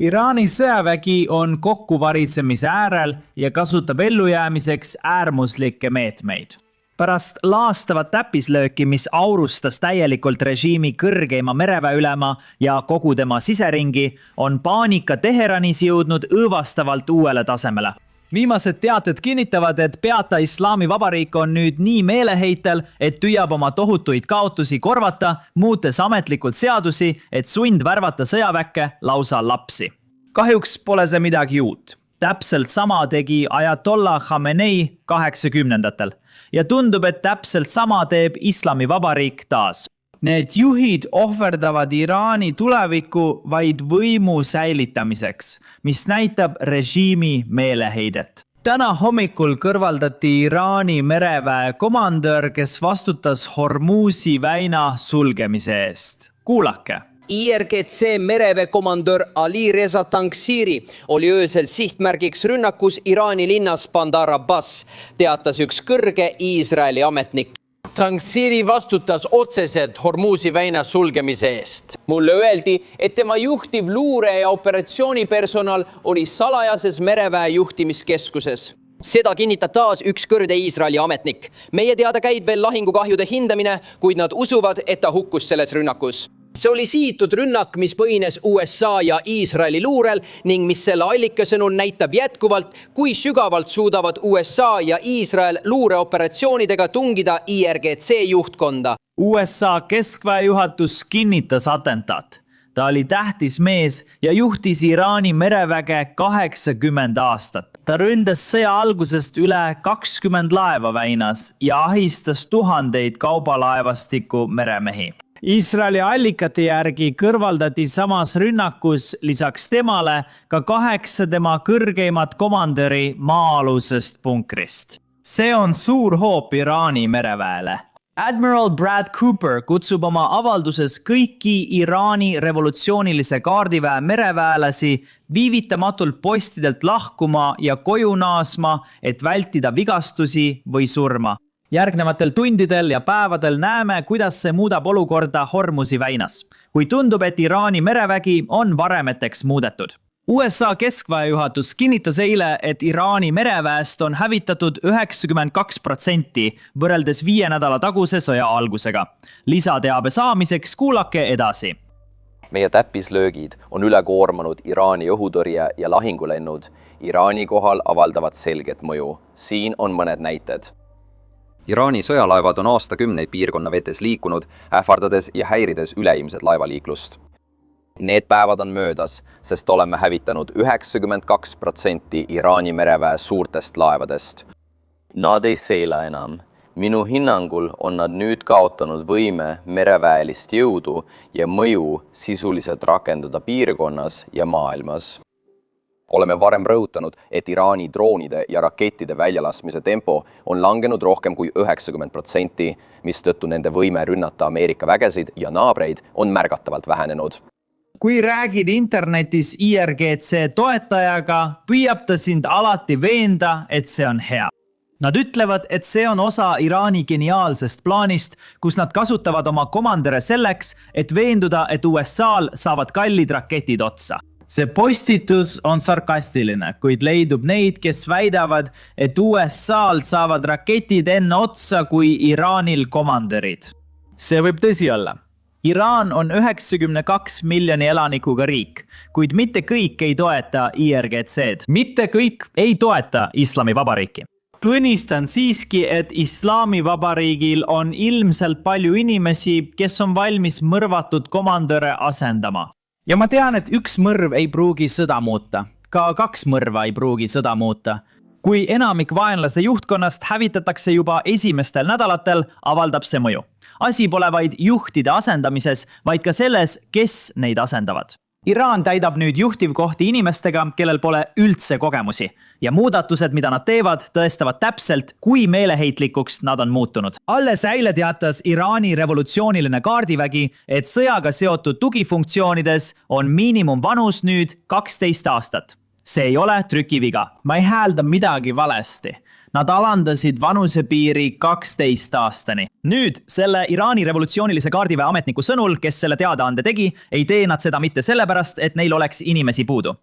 Iraani sõjavägi on kokkuvarisemise äärel ja kasutab ellujäämiseks äärmuslikke meetmeid. Pärast laastavat täppislööki, mis aurustas täielikult režiimi kõrgeima mereväeülema ja kogu tema siseringi, on paanika Teheranis jõudnud õõvastavalt uuele tasemele. Viimased teated kinnitavad, et peata Islami Vabariik on nüüd nii meeleheitel, et tüüab oma tohutuid kaotusi korvata, muutes ametlikult seadusi, et sundvärvata sõjaväkke lausa lapsi. Kahjuks pole see midagi uut. Täpselt sama tegi Ajatollah Khamenei 80-ndatel ja tundub, et täpselt sama teeb Islami Vabariik taas. Need juhid ohverdavad Iraani tuleviku vaid võimu säilitamiseks, mis näitab režiimi meeleheidet. Täna hommikul kõrvaldati Iraani mereväe komandör, kes vastutas Hormuzi väina sulgemise eest. Kuulake. IRGC mereväekomandör Ali Reza Tangsiri oli öösel sihtmärgiks rünnakus Iraani linnas Bandar Abbas, teatas üks kõrge Iisraeli ametnik. Tangsiri vastutas otseselt Hormuzi väina sulgemise eest. Mulle öeldi, et tema juhtiv luure- ja operatsioonipersonal oli salajases mereväe juhtimiskeskuses. Seda kinnitab taas üks kõrge Iisraeli ametnik. Meie teada käib veel lahingukahjude hindamine, kuid nad usuvad, et ta hukkus selles rünnakus. See oli sihitud rünnak, mis põhines USA ja Iisraeli luurel ning mis selle allika sõnul näitab jätkuvalt, kui sügavalt suudavad USA ja Iisrael luureoperatsioonidega tungida IRGC juhtkonda. USA keskväe juhatus kinnitas atentaat. Ta oli tähtis mees ja juhtis Iraani mereväge 80 aastat. Ta ründas sõja algusest üle 20 laeva väinas ja ahistas tuhandeid kaubalaevastiku meremehi. Iisraeli allikate järgi kõrvaldati samas rünnakus lisaks temale ka 8 tema kõrgeimat komandöri maa-alusest punkrist. See on suur hoop Iraani mereväele. Admiral Brad Cooper kutsub oma avalduses kõiki Iraani revolutsioonilise kaardiväe mereväelasi viivitamatult postidelt lahkuma ja koju naasma, et vältida vigastusi või surma. Järgnevatel tundidel ja päevadel näeme, kuidas see muudab olukorda Hormuzi väinas, kui tundub, et Iraani merevägi on varemeteks muudetud. USA keskväe juhatus kinnitas eile, et Iraani mereväest on hävitatud 92% võrreldes 5 nädala taguse sõja algusega. Lisateabe saamiseks kuulake edasi. Meie täppislöögid on üle koormanud Iraani õhutõrje ja lahingulennud. Iraani kohal avaldavad selget mõju. Siin on mõned näited. Iraani sõjalaevad on aastakümneid piirkonna vetes liikunud, ähvardades ja häirides üleilmset laevaliiklust. Need päevad on möödas, sest oleme hävitanud 92% Iraani mereväe suurtest laevadest. Nad ei seila enam. Minu hinnangul on nad nüüd kaotanud võime mereväelist jõudu ja mõju sisuliselt rakendada piirkonnas ja maailmas. Oleme varem rõhutanud, et Iraani droonide ja rakettide väljalaskmise tempo on langenud rohkem kui 90%, mistõttu nende võime rünnata Ameerika vägesid ja naabreid on märgatavalt vähenenud. Kui räägid internetis IRGC toetajaga, püüab ta sind alati veenda, et see on hea. Nad ütlevad, et see on osa Iraani geniaalsest plaanist, kus nad kasutavad oma komandöre selleks, et veenduda, et USA-l saavad kallid raketid otsa. See postitus on sarkastiline, kuid leidub neid, kes väidavad, et USA-l saavad raketid enne otsa kui Iraanil komandörid. See võib tõsi olla. Iraan on 92 miljoni elanikuga riik, kuid mitte kõik ei toeta IRGC-d. Mitte kõik ei toeta Islami Vabariiki. Tunnistan siiski, et Islami Vabariigil on ilmselt palju inimesi, kes on valmis mõrvatud komandöre asendama. Ja ma tean, et üks mõrv ei pruugi sõda muuta. Ka 2 mõrva ei pruugi sõda muuta. Kui enamik vaenlase juhtkonnast hävitatakse juba esimestel nädalatel, avaldab see mõju. Asi pole vaid juhtide asendamises, vaid ka selles, kes neid asendavad. Iraan täidab nüüd juhtivkohti inimestega, kellel pole üldse kogemusi. Ja muudatused, mida nad teevad, tõestavad täpselt, kui meeleheitlikuks nad on muutunud. Alles eile teatas Iraani revolutsiooniline kaardivägi, et sõjaga seotud tugifunktsioonides on miinimumvanus nüüd 12 aastat. See ei ole trükiviga. Ma ei häälda midagi valesti. Nad alandasid vanusepiiri 12 aastani. Nüüd selle Iraani revolutsioonilise kaardiväe ametniku sõnul, kes selle teadaande tegi, ei tee nad seda mitte sellepärast, et neil oleks inimesi puudu.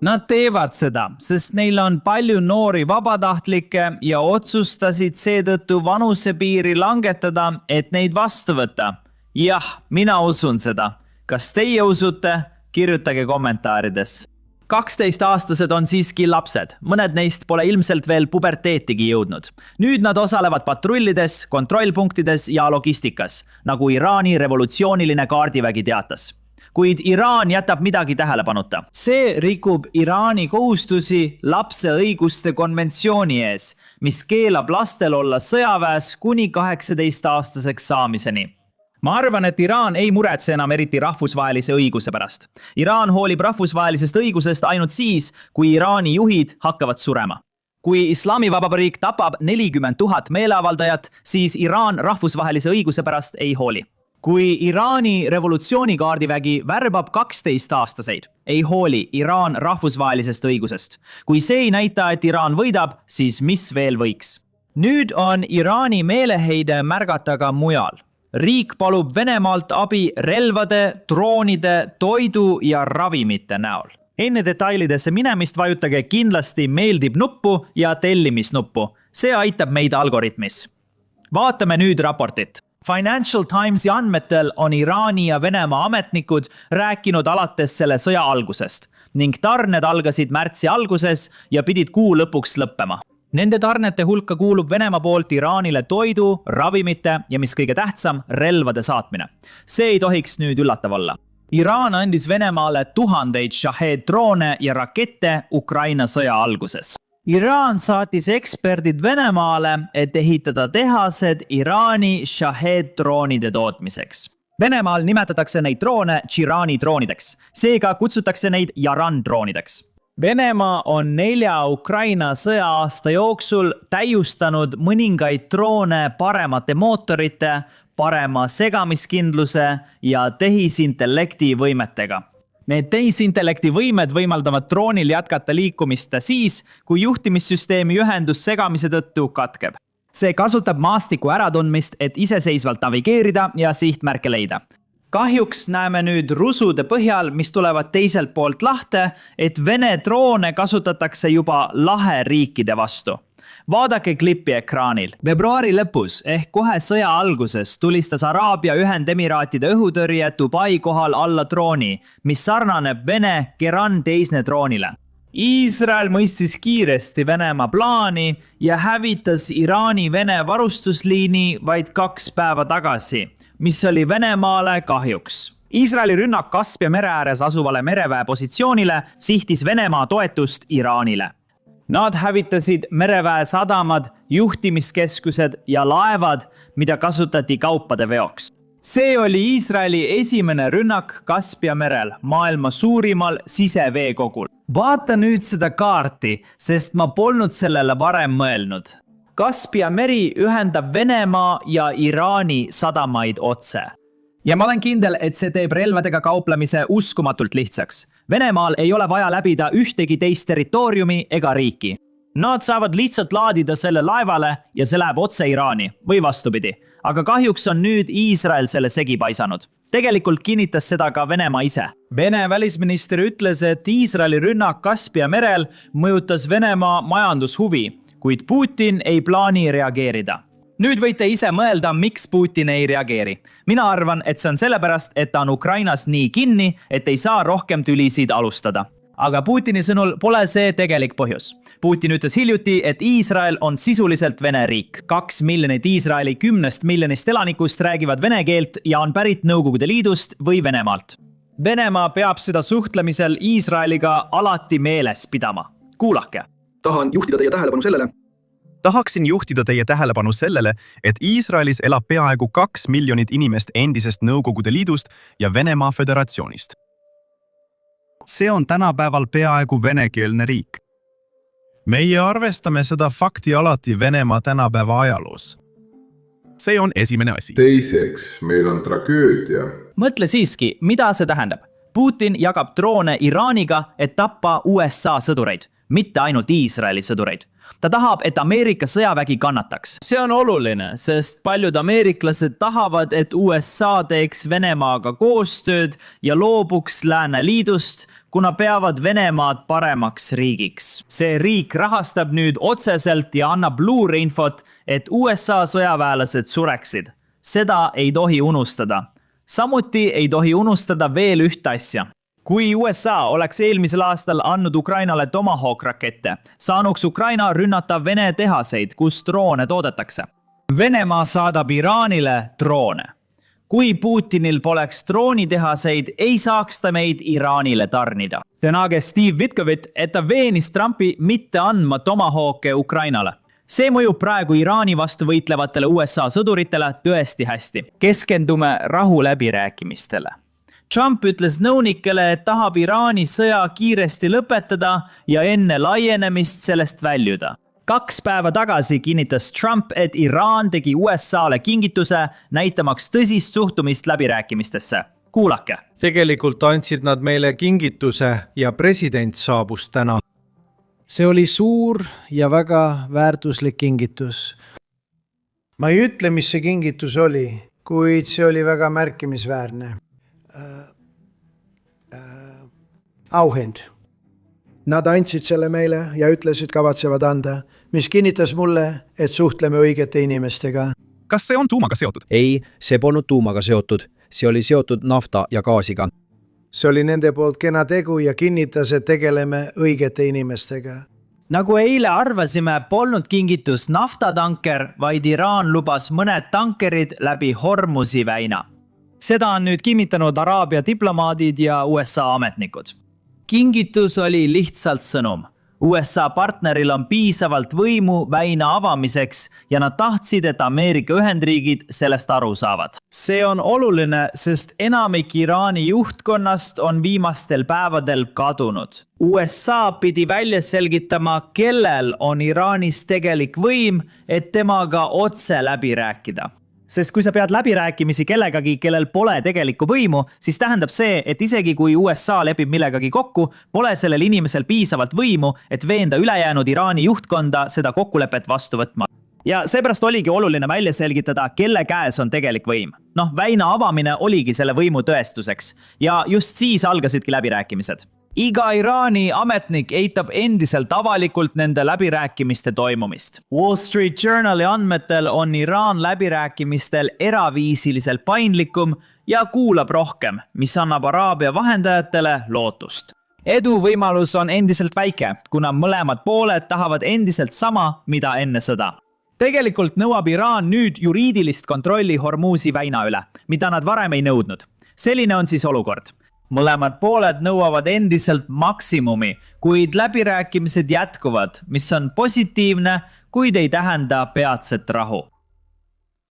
Nad teevad seda, sest neil on palju noori vabatahtlikke ja otsustasid seetõttu vanusepiiri langetada, et neid vastu võtta. Jah, mina usun seda. Kas teie usute? Kirjutage kommentaarides. 12-aastased on siiski lapsed. Mõned neist pole ilmselt veel puberteetigi jõudnud. Nüüd nad osalevad patrullides, kontrollpunktides ja logistikas, nagu Iraani revolutsiooniline kaardivägi teatas. Kuid Iraan jätab midagi tähelepanuta. See rikub Iraani kohustusi lapse õiguste konventsiooni ees, mis keelab lastel olla sõjaväes kuni 18-aastaseks saamiseni. Ma arvan, et Iraan ei muretse enam eriti rahvusvahelise õiguse pärast. Iraan hoolib rahvusvahelisest õigusest ainult siis, kui Iraani juhid hakkavad surema. Kui Islamivabariik tapab 40 000 meeleavaldajat, siis Iraan rahvusvahelise õiguse pärast ei hooli. Kui Iraani revolutsioonikaardivägi värbab 12-aastaseid, ei hooli Iraan rahvusvahelisest õigusest. Kui see ei näita, et Iraan võidab, siis mis veel võiks? Nüüd on Iraani meeleheide märgata ka mujal. Riik palub Venemaalt abi relvade, droonide, toidu ja ravimite näol. Enne detailidesse minemist vajutage kindlasti meeldib nuppu ja tellimisnuppu. See aitab meid algoritmis. Vaatame nüüd raportit. Financial Timesi andmetel on Iraani ja Venemaa ametnikud rääkinud alates selle sõja algusest ning tarned algasid märtsi alguses ja pidid kuu lõpuks lõppema. Nende tarnete hulka kuulub Venemaa poolt Iraanile toidu, ravimite ja mis kõige tähtsam, relvade saatmine. See ei tohiks nüüd üllatav olla. Iraan andis Venemaale 1000 Shahed-droone ja rakette Ukraina sõja alguses. Iraan saatis eksperdid Venemaale, et ehitada tehased Iraani Shahed-droonide tootmiseks. Venemaal nimetatakse neid droone Chirani droonideks, seega kutsutakse neid Yaran droonideks. Venemaa on 4 Ukraina sõja-aasta jooksul täiustanud mõningaid droone paremate mootorite, parema segamiskindluse ja tehisintellekti võimetega. Need tehisintellekti võimed võimaldavad droonil jätkata liikumist siis, kui juhtimissüsteemi ühendus segamise tõttu katkeb. See kasutab maastiku äratundmist, et iseseisvalt navigeerida ja sihtmärke leida. Kahjuks näeme nüüd rusude põhjal, mis tulevad teiselt poolt lahte, et Vene droone kasutatakse juba laheriikide vastu. Vaadake klippi ekraanil. Veebruari lõpus ehk kohe sõja alguses tulistas Araabia Ühendemiraatide õhutõrje Dubai kohal alla drooni, mis sarnaneb Vene Geran teisne droonile. Iisrael mõistis kiiresti Venemaa plaani ja hävitas Iraani-Vene varustusliini vaid 2 päeva tagasi, mis oli Venemaale kahjuks. Iisraeli rünnak Kaspia mere ääres asuvale mereväe positsioonile sihtis Venemaa toetust Iraanile. Nad hävitasid mereväe sadamad, juhtimiskeskused ja laevad, mida kasutati kaupade veoks. See oli Iisraeli esimene rünnak Kaspia merel, maailma suurimal siseveekogul. Vaata nüüd seda kaarti, sest ma polnud sellele varem mõelnud. Kaspia meri ühendab Venemaa ja Iraani sadamaid otse. Ja ma olen kindel, et see teeb relvadega kauplemise uskumatult lihtsaks. Venemaal ei ole vaja läbida ühtegi teist territooriumi ega riiki. Nad saavad lihtsalt laadida selle laevale ja see läheb otse Iraani või vastupidi. Aga kahjuks on nüüd Iisrael selle segi paisanud. Tegelikult kinnitas seda ka Venemaa ise. Vene välisminister ütles, et Iisraeli rünnak Kaspia merel mõjutas Venemaa majandushuvi, kuid Putin ei plaani reageerida. Nüüd võite ise mõelda, miks Putin ei reageeri. Mina arvan, et see on sellepärast, et ta on Ukrainas nii kinni, et ei saa rohkem tülisid alustada. Aga Putini sõnul pole see tegelik põhjus. Putin ütles hiljuti, et Iisrael on sisuliselt Vene riik. 2 miljonit Iisraeli 10 miljonist elanikust räägivad vene keelt ja on pärit Nõukogude Liidust või Venemaalt. Venemaa peab seda suhtlemisel Iisraeliga alati meeles pidama. Kuulake. Tahaksin juhtida teie tähelepanu sellele, et Iisraelis elab peaaegu 2 miljonit inimest endisest Nõukogude Liidust ja Venemaa Föderatsioonist. See on tänapäeval peaaegu venekeelne riik. Meie arvestame seda fakti alati Venemaa tänapäeva ajaloos. See on esimene asi. Teiseks, meil on tragöödia. Mõtle siiski, mida see tähendab. Putin jagab droone Iraaniga, et tappa USA sõdureid, mitte ainult Iisraeli sõdureid. ta tahab, et Ameerika sõjavägi kannataks. See on oluline, sest paljud ameeriklased tahavad, et USA teeks Venemaaga koostööd ja loobuks Lääneliidust, kuna peavad Venemaad paremaks riigiks. See riik rahastab nüüd otseselt ja annab luureinfot, et USA sõjaväelased sureksid. Seda ei tohi unustada. Samuti ei tohi unustada veel ühte asja. Kui USA oleks eelmisel aastal andnud Ukrainale Tomahawk rakette, saanuks Ukraina rünnata Vene tehaseid, kus droone toodetakse. Venemaa saadab Iraanile droone. Kui Putinil poleks droonitehaseid, ei saaks ta meid Iraanile tarnida. Tänage Steve Witkovit, et ta veenis Trumpi mitte andma Tomahawke Ukrainale. See mõjub praegu Iraani vastu võitlevatele USA sõduritele tõesti hästi. Keskendume rahu läbirääkimistele. Trump ütles nõunikele, et tahab Iraani sõja kiiresti lõpetada ja enne laienemist sellest väljuda. 2 päeva tagasi kinnitas Trump, et Iraan tegi USA-le kingituse, näitamaks tõsist suhtumist läbirääkimistesse. Kuulake. Tegelikult andsid nad meile kingituse ja president saabus täna. See oli suur ja väga väärtuslik kingitus. Ma ei ütle, mis see kingitus oli, kuid see oli väga märkimisväärne. Auhind. Nad andsid selle meile ja ütlesid kavatsevad anda, mis kinnitas mulle, et suhtleme õigete inimestega. Kas see on tuumaga seotud? Ei, see polnud tuumaga seotud. See oli seotud nafta ja gaasiga. See oli nende poolt kena tegu ja kinnitas, et tegeleme õigete inimestega. Nagu eile arvasime, polnud kingitus naftatanker, vaid Iraan lubas mõned tankerid läbi Hormuzi väina. Seda on nüüd kinnitanud Araabia diplomaadid ja USA ametnikud. Kingitus oli lihtsalt sõnum. USA partneril on piisavalt võimu väina avamiseks ja nad tahtsid, et Ameerika Ühendriigid sellest aru saavad. See on oluline, sest enamik Iraani juhtkonnast on viimastel päevadel kadunud. USA pidi välja selgitama, kellel on Iraanis tegelik võim, et temaga otse läbi rääkida. Sest kui sa pead läbirääkimisi kellegagi, kellel pole tegelikku võimu, siis tähendab see, et isegi kui USA lepib millegagi kokku, pole sellel inimesel piisavalt võimu, et veenda ülejäänud Iraani juhtkonda seda kokkulepet vastu võtma. Ja seepärast oligi oluline välja selgitada, kelle käes on tegelik võim. Väina avamine oligi selle võimu tõestuseks ja just siis algasidki läbirääkimised. Iga Iraani ametnik eitab endiselt avalikult nende läbirääkimiste toimumist. Wall Street Journali andmetel on Iraan läbirääkimistel eraviisiliselt paindlikum ja kuulab rohkem, mis annab Araabia vahendajatele lootust. Edu võimalus on endiselt väike, kuna mõlemad pooled tahavad endiselt sama, mida enne sõda. Tegelikult nõuab Iraan nüüd juriidilist kontrolli Hormuzi väina üle, mida nad varem ei nõudnud. Selline on siis olukord. Mõlemad pooled nõuavad endiselt maksimumi, kuid läbirääkimised jätkuvad, mis on positiivne, kuid ei tähenda peatset rahu.